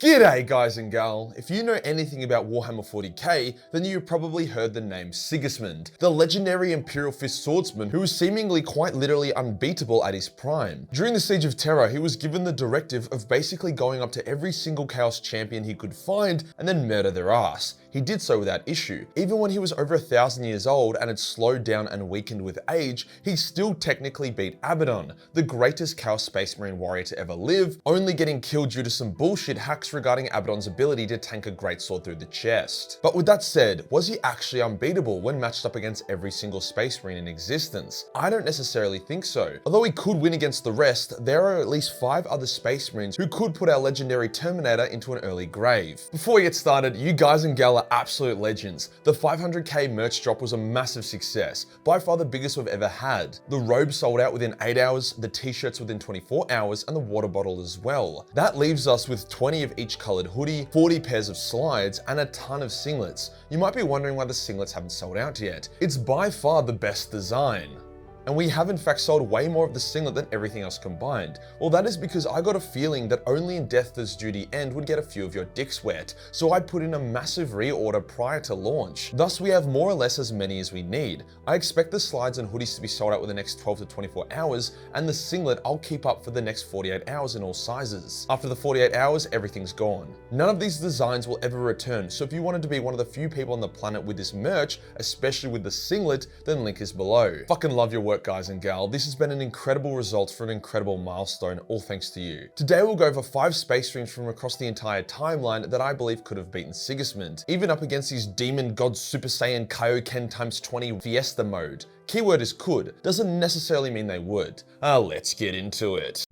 G'day guys and gal. If you know anything about Warhammer 40k, then you've probably heard the name Sigismund, the legendary Imperial Fist swordsman who was seemingly quite literally unbeatable at his prime. During the Siege of Terra, he was given the directive of basically going up to every single Chaos champion he could find and then murder their ass. He did so without issue. Even when he was over 1,000 years old and had slowed down and weakened with age, he still technically beat Abaddon, the greatest Chaos Space Marine warrior to ever live, only getting killed due to some bullshit hacks regarding Abaddon's ability to tank a greatsword through the chest. But with that said, was he actually unbeatable when matched up against every single Space Marine in existence? I don't necessarily think so. Although he could win against the rest, there are at least 5 other Space Marines who could put our legendary Terminator into an early grave. Before we get started, you guys and gal are absolute legends. The 500k merch drop was a massive success, by far the biggest we've ever had. The robe sold out within 8 hours, the t-shirts within 24 hours, and the water bottle as well. That leaves us with 20 of each colored hoodie, 40 pairs of slides, and a ton of singlets. You might be wondering why the singlets haven't sold out yet. It's by far the best design. And we have in fact sold way more of the singlet than everything else combined. Well, that is because I got a feeling that only in Death Does Duty End would get a few of your dicks wet, so I put in a massive reorder prior to launch. Thus, we have more or less as many as we need. I expect the slides and hoodies to be sold out within the next 12 to 24 hours, and the singlet I'll keep up for the next 48 hours in all sizes. After the 48 hours, everything's gone. None of these designs will ever return, so if you wanted to be one of the few people on the planet with this merch, especially with the singlet, then link is below. Fucking love your work, guys and gal. This has been an incredible result for an incredible milestone, all thanks to you. Today we'll go over 5 Space Marines from across the entire timeline that I believe could have beaten Sigismund, even up against his Demon God Super Saiyan Kaioken x20 Fiesta mode. Keyword is could, doesn't necessarily mean they would. Let's get into it.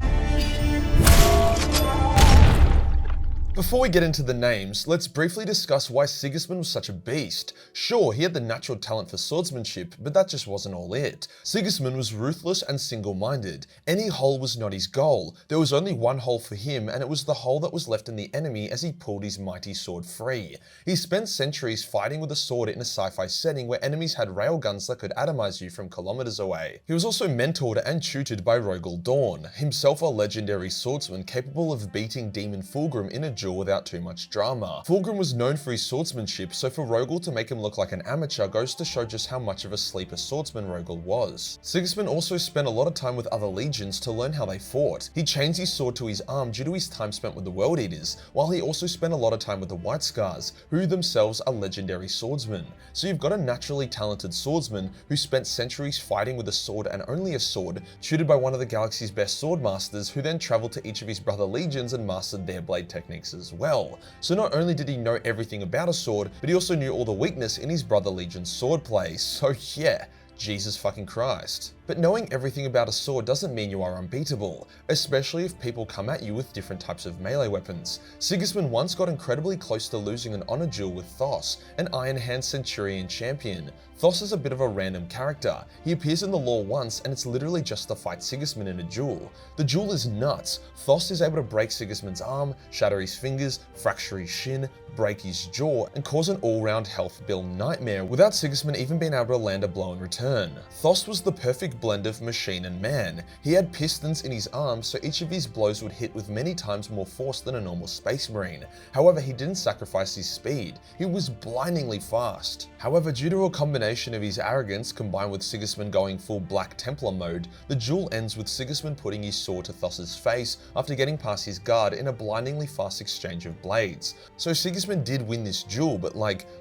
Before we get into the names, let's briefly discuss why Sigismund was such a beast. Sure, he had the natural talent for swordsmanship, but that just wasn't all it. Sigismund was ruthless and single-minded. Any hole was not his goal. There was only one hole for him, and it was the hole that was left in the enemy as he pulled his mighty sword free. He spent centuries fighting with a sword in a sci-fi setting where enemies had railguns that could atomize you from kilometers away. He was also mentored and tutored by Rogel Dawn, himself a legendary swordsman capable of beating Demon Fulgrim in a duel without too much drama. Fulgrim was known for his swordsmanship, so for Rogel to make him look like an amateur goes to show just how much of a sleeper swordsman Rogel was. Sigismund also spent a lot of time with other legions to learn how they fought. He chains his sword to his arm due to his time spent with the World Eaters, while he also spent a lot of time with the White Scars, who themselves are legendary swordsmen. So you've got a naturally talented swordsman who spent centuries fighting with a sword and only a sword, tutored by one of the galaxy's best swordmasters, who then traveled to each of his brother legions and mastered their blade techniques as well. So not only did he know everything about a sword, but he also knew all the weakness in his brother legion's swordplay. So yeah, Jesus fucking Christ. But knowing everything about a sword doesn't mean you are unbeatable, especially if people come at you with different types of melee weapons. Sigismund once got incredibly close to losing an honor duel with Thos, an Iron Hand Centurion champion. Thos is a bit of a random character. He appears in the lore once and it's literally just to fight Sigismund in a duel. The duel is nuts. Thos is able to break Sigismund's arm, shatter his fingers, fracture his shin, break his jaw, and cause an all-round health bill nightmare without Sigismund even being able to land a blow in return. Thos was the perfect blend of machine and man. He had pistons in his arms, so each of his blows would hit with many times more force than a normal Space Marine. However, he didn't sacrifice his speed. He was blindingly fast. However, due to a combination of his arrogance combined with Sigismund going full Black Templar mode, the duel ends with Sigismund putting his sword to Thos's face after getting past his guard in a blindingly fast exchange of blades. So Sigismund did win this duel, but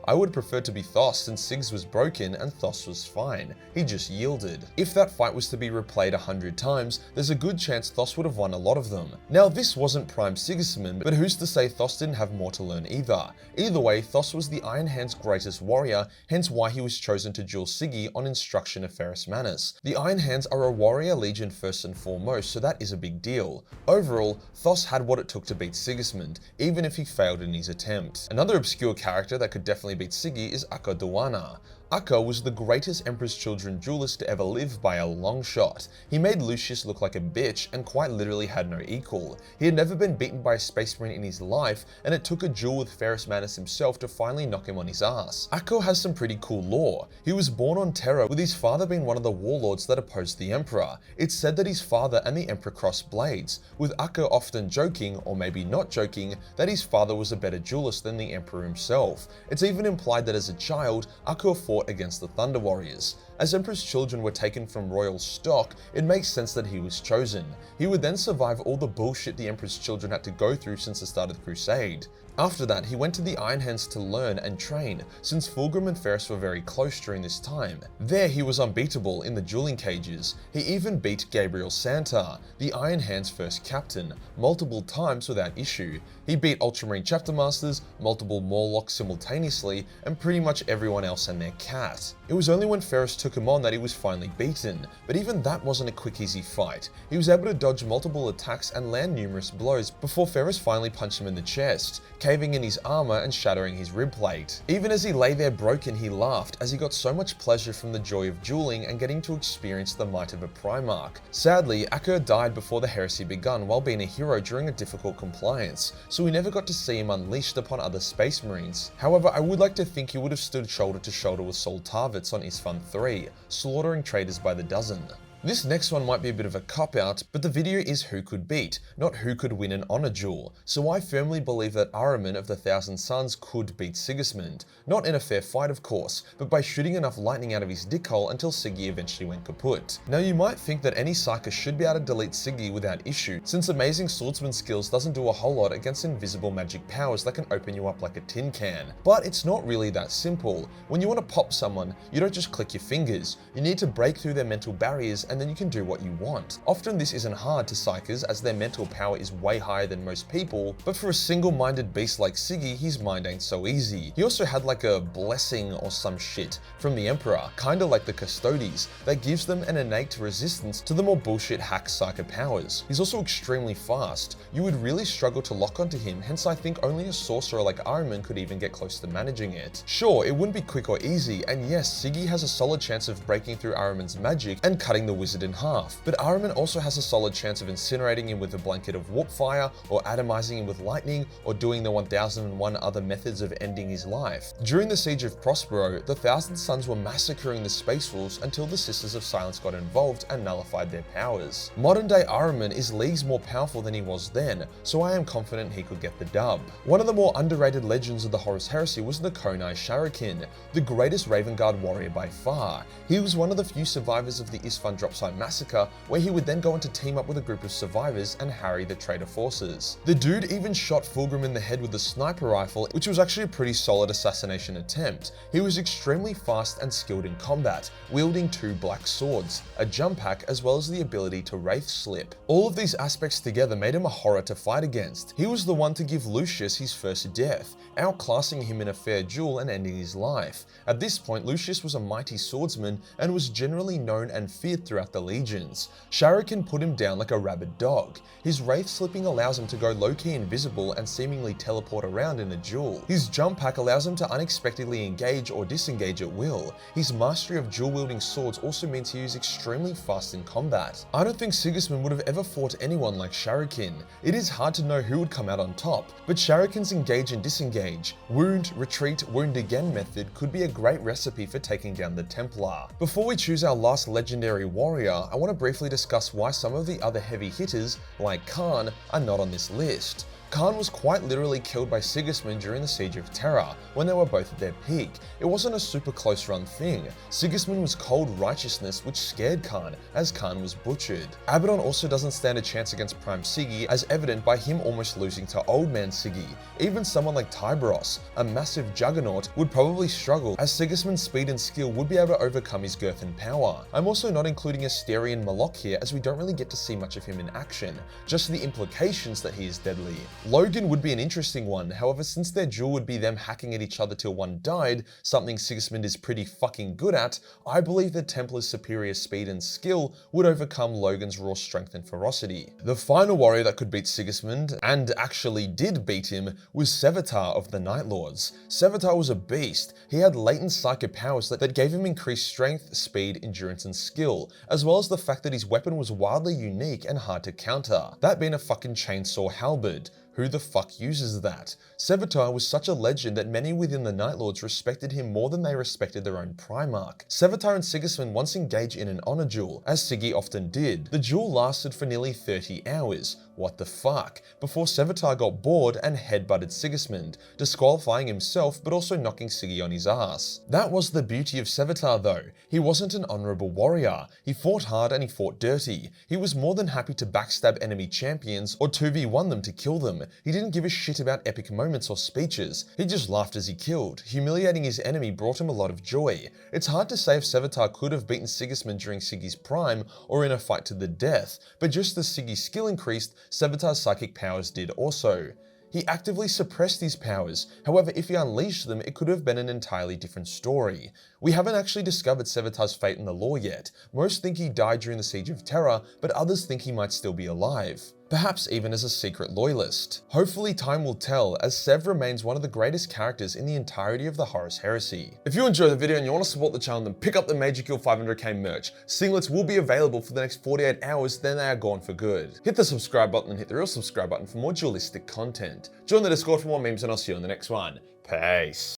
I would prefer to be Thos since Sigs was broken and Thos was fine. He just yielded. If that fight was to be replayed 100 times, there's a good chance Thos would have won a lot of them. Now this wasn't prime Sigismund, but who's to say Thos didn't have more to learn either. Either way, Thos was the Iron Hand's greatest warrior, hence why he was chosen to duel Siggy on instruction of Ferrus Manus. The Iron Hands are a warrior legion first and foremost, so that is a big deal. Overall, Thos had what it took to beat Sigismund, even if he failed in his attempt. Another obscure character that could definitely beat Siggy is Akaduana. Acca was the greatest Emperor's Children duelist to ever live by a long shot. He made Lucius look like a bitch and quite literally had no equal. He had never been beaten by a Space Marine in his life, and it took a duel with Ferrus Manus himself to finally knock him on his ass. Acca has some pretty cool lore. He was born on Terra, with his father being one of the warlords that opposed the Emperor. It's said that his father and the Emperor crossed blades, with Acca often joking, or maybe not joking, that his father was a better duelist than the Emperor himself. It's even implied that as a child, Acca fought against the Thunder Warriors. As Emperor's children were taken from royal stock, it makes sense that he was chosen. He would then survive all the bullshit the Emperor's children had to go through since the start of the Crusade. After that, he went to the Iron Hands to learn and train, since Fulgrim and Ferrus were very close during this time. There, he was unbeatable in the dueling cages. He even beat Gabriel Santar, the Iron Hands' first captain, multiple times without issue. He beat Ultramarine Chapter Masters, multiple Morlocks simultaneously, and pretty much everyone else and their cat. It was only when Ferrus took him on that he was finally beaten, but even that wasn't a quick easy fight. He was able to dodge multiple attacks and land numerous blows before Ferrus finally punched him in the chest, caving in his armor and shattering his rib plate. Even as he lay there broken, he laughed, as he got so much pleasure from the joy of dueling and getting to experience the might of a Primarch. Sadly, Acca died before the heresy begun while being a hero during a difficult compliance, so we never got to see him unleashed upon other Space Marines. However, I would like to think he would have stood shoulder to shoulder with Sol Tarvitz on Isfun 3, slaughtering traitors by the dozen. This next one might be a bit of a cop-out, but the video is who could beat, not who could win an honor duel, so I firmly believe that Ahriman of the Thousand Suns could beat Sigismund, not in a fair fight of course, but by shooting enough lightning out of his dickhole until Siggy eventually went kaput. Now you might think that any psyker should be able to delete Siggy without issue, since amazing swordsman skills doesn't do a whole lot against invisible magic powers that can open you up like a tin can. But it's not really that simple. When you want to pop someone, you don't just click your fingers, you need to break through their mental barriers and then you can do what you want. Often this isn't hard to psychers as their mental power is way higher than most people, but for a single-minded beast like Siggy, his mind ain't so easy. He also had like a blessing or some shit from the Emperor, kinda like the Custodes, that gives them an innate resistance to the more bullshit hack psyker powers. He's also extremely fast. You would really struggle to lock onto him, hence I think only a sorcerer like Ahriman could even get close to managing it. Sure, it wouldn't be quick or easy, and yes, Siggy has a solid chance of breaking through Ahriman's magic and cutting the wizard in half, but Ahriman also has a solid chance of incinerating him with a blanket of warp fire, or atomizing him with lightning, or doing the 1001 other methods of ending his life. During the Siege of Prospero, the Thousand Suns were massacring the Space Wolves until the Sisters of Silence got involved and nullified their powers. Modern day Ahriman is leagues more powerful than he was then, so I am confident he could get the dub. One of the more underrated legends of the Horus Heresy was the Konai Sharakin, the greatest Raven Guard warrior by far. He was one of the few survivors of the Isfun Dropsite massacre, where he would then go on to team up with a group of survivors and harry the traitor forces. The dude even shot Fulgrim in the head with a sniper rifle, which was actually a pretty solid assassination attempt. He was extremely fast and skilled in combat, wielding 2 black swords, a jump hack, as well as the ability to wraith slip. All of these aspects together made him a horror to fight against. He was the one to give Lucius his first death, outclassing him in a fair duel and ending his life. At this point, Lucius was a mighty swordsman and was generally known and feared throughout the legions. Sharakin put him down like a rabid dog. His wraith slipping allows him to go low-key invisible and seemingly teleport around in a duel. His jump hack allows him to unexpectedly engage or disengage at will. His mastery of dual-wielding swords also means he is extremely fast in combat. I don't think Sigismund would have ever fought anyone like Sharakin. It is hard to know who would come out on top, but Sharakin's engage and disengage, wound, retreat, wound again method could be a great recipe for taking down the Templar. Before we choose our last legendary warrior, I want to briefly discuss why some of the other heavy hitters, like Khan, are not on this list. Khan was quite literally killed by Sigismund during the Siege of Terra, when they were both at their peak. It wasn't a super close run thing. Sigismund was cold righteousness, which scared Khan, as Khan was butchered. Abaddon also doesn't stand a chance against Prime Siggy, as evident by him almost losing to Old Man Siggy. Even someone like Tyberos, a massive juggernaut, would probably struggle, as Sigismund's speed and skill would be able to overcome his girth and power. I'm also not including Asterian Malok here, as we don't really get to see much of him in action, just the implications that he is deadly. Logan would be an interesting one, however since their duel would be them hacking at each other till one died, something Sigismund is pretty fucking good at, I believe that Templar's superior speed and skill would overcome Logan's raw strength and ferocity. The final warrior that could beat Sigismund, and actually did beat him, was Savitar of the Night Lords. Savitar was a beast. He had latent psychic powers that gave him increased strength, speed, endurance, and skill, as well as the fact that his weapon was wildly unique and hard to counter, that being a fucking chainsaw halberd. Who the fuck uses that? Savitar was such a legend that many within the Night Lords respected him more than they respected their own Primarch. Savitar and Sigismund once engaged in an honor duel, as Siggy often did. The duel lasted for nearly 30 hours. What the fuck? Before Savitar got bored and headbutted Sigismund, disqualifying himself but also knocking Siggy on his ass. That was the beauty of Savitar though. He wasn't an honorable warrior. He fought hard and he fought dirty. He was more than happy to backstab enemy champions or 2v1 them to kill them. He didn't give a shit about epic moments or speeches. He just laughed as he killed. Humiliating his enemy brought him a lot of joy. It's hard to say if Savitar could have beaten Sigismund during Siggy's prime or in a fight to the death, but just as Siggy's skill increased, Savitar's psychic powers did also. He actively suppressed these powers, however if he unleashed them it could have been an entirely different story. We haven't actually discovered Savitar's fate in the lore yet. Most think he died during the Siege of Terra, but others think he might still be alive. Perhaps even as a secret loyalist. Hopefully time will tell, as Sev remains one of the greatest characters in the entirety of the Horus Heresy. If you enjoyed the video and you want to support the channel, then pick up the Majorkill 500k merch. Singlets will be available for the next 48 hours, then they are gone for good. Hit the subscribe button and hit the real subscribe button for more dualistic content. Join the Discord for more memes and I'll see you on the next one. Peace.